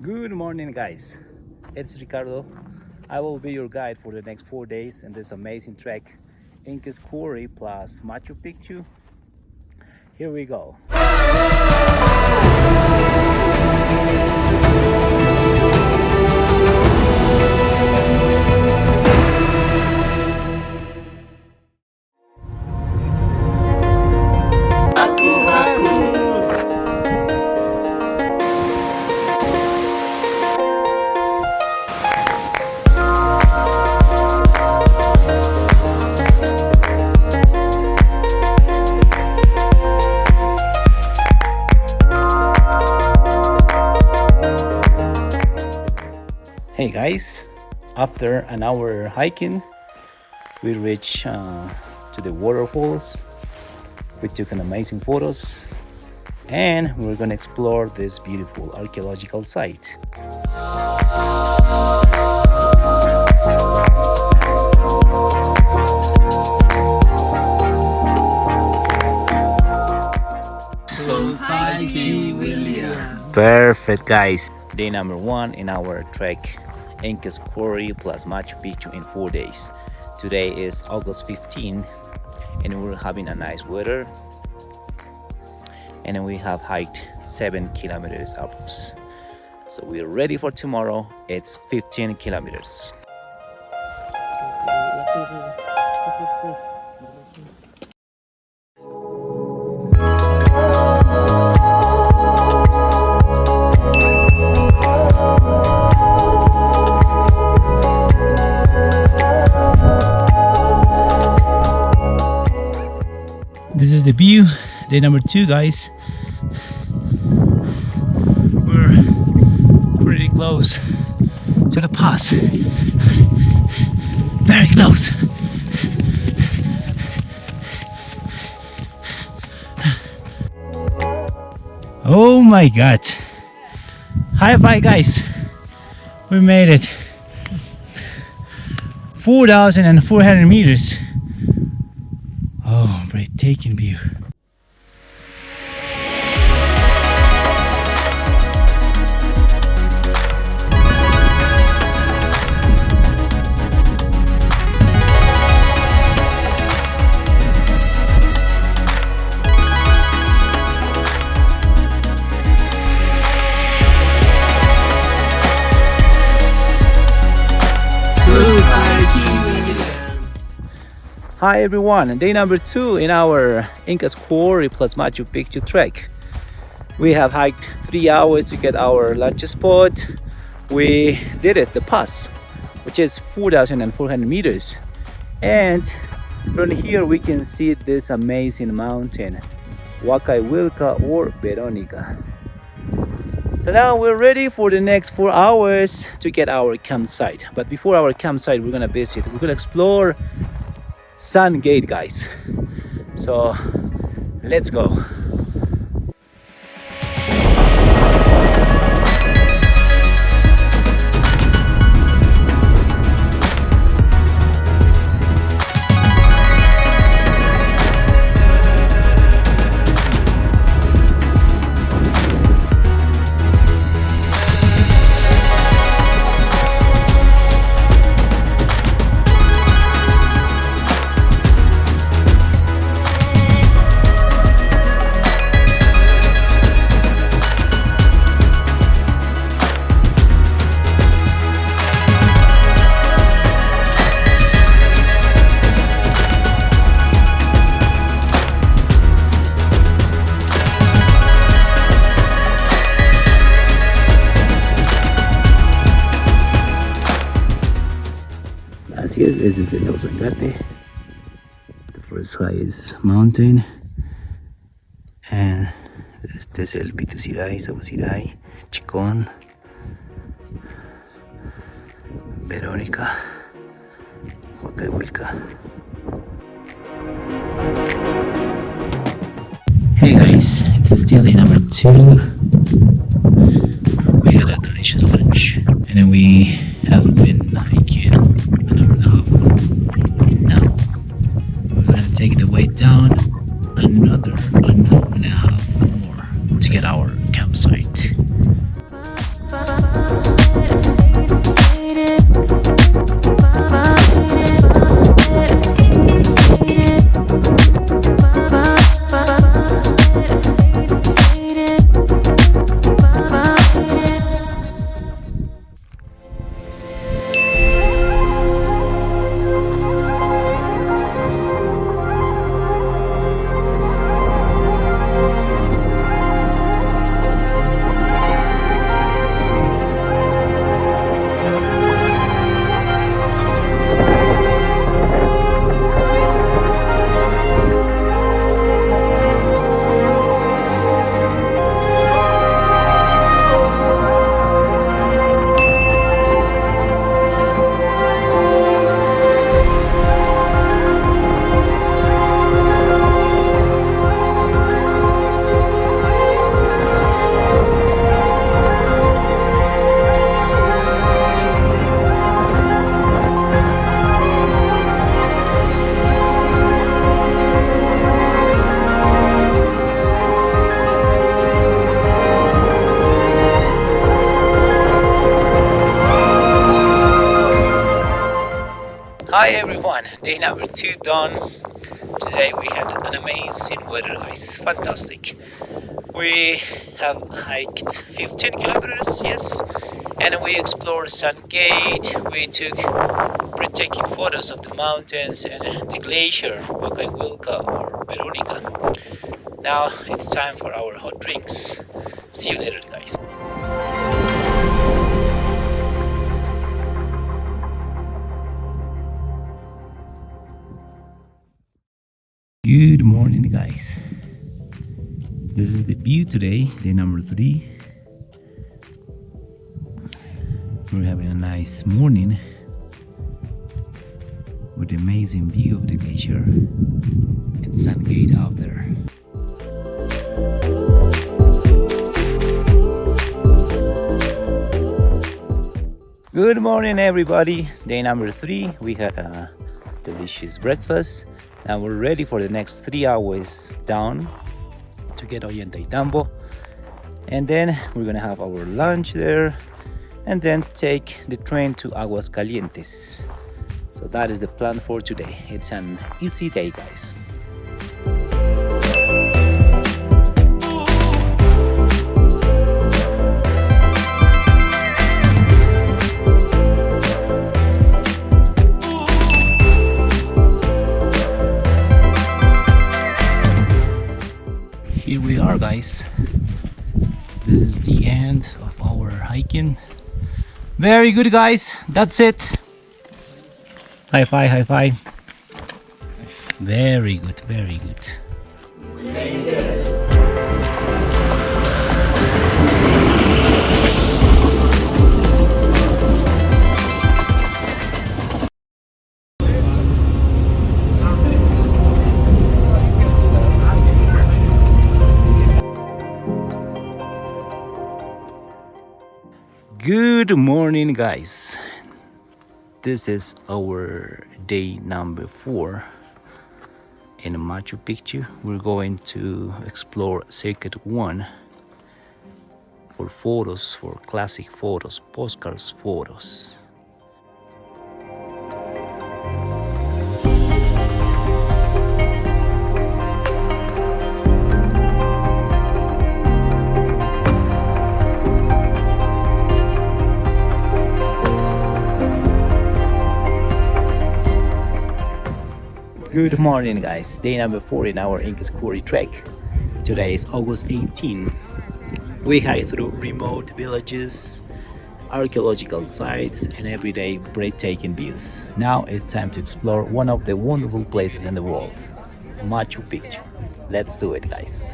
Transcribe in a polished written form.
Good morning, guys. It's Ricardo. I will be your guide for the next 4 days in this amazing trek, Inca's Quarry plus Machu Picchu. Here we go. Hey guys, after an hour hiking, we reached to the waterfalls. We took an amazing photos and we're gonna explore this beautiful archaeological site. Perfect, guys. Day number 1 in our trek, Inca's Quarry plus Machu Picchu in 4 days. Today is August 15 and we're having a nice weather. And we have hiked 7 kilometers upwards. So we're ready for tomorrow. It's 15 kilometers. This is the view, day number 2, guys. We're pretty close to the pass. Very close. Oh my god. High five, guys. We made it. 4,400 meters. Oh, breathtaking view. Hi everyone, day number 2 in our Inca's Quarry plus Machu Picchu trek. We have hiked 3 hours to get our lunch spot. We did it, the pass, which is 4,400 meters. And from here we can see this amazing mountain, Huacaywilca or Veronica. So now we're ready for the next 4 hours to get our campsite. But before our campsite, we're gonna explore Sun Gate, guys. So let's go. Así es, ese es el Ollantaytambo, the first highest mountain, and este es el Pitusiray, Sabasiray, Chicón, Verónica, Huacaywilca. Hey guys, it's still day number 2. We had a delicious lunch and then we have been hiking an hour and a half. Now we're gonna take the way down another an hour and a half more to get our campsite. Hi everyone, day number 2 done. Today we had an amazing weather, guys. Fantastic. We have hiked 15 kilometers, yes, and we explored Sun Gate. We took breathtaking photos of the mountains and the glacier, Wilka or Veronica. Now it's time for our hot drinks. See you later, guys. Good morning, guys. This is the view today, day number 3. We're having a nice morning with the amazing view of the glacier and Sun Gate out there. Good morning, everybody. Day number 3. We had a delicious breakfast. Now we're ready for the next 3 hours down to get Ollantaytambo, and then we're gonna have our lunch there and then take the train to Aguas Calientes. So that is the plan for today. It's an easy day, guys. Here we are, guys. This is the end of our hiking. Very good, guys. That's it. High five, high five. Nice. Very good, very good. We made it. Good morning, guys. This is our day number 4 in Machu Picchu. We're going to explore Circuit 1 for photos, for classic photos, postcards photos. Good morning, guys. Day number 4 in our Inca Quarry Trek. Today is August 18. We hike through remote villages, archaeological sites, and everyday breathtaking views. Now it's time to explore one of the wonderful places in the world, Machu Picchu. Let's do it, guys.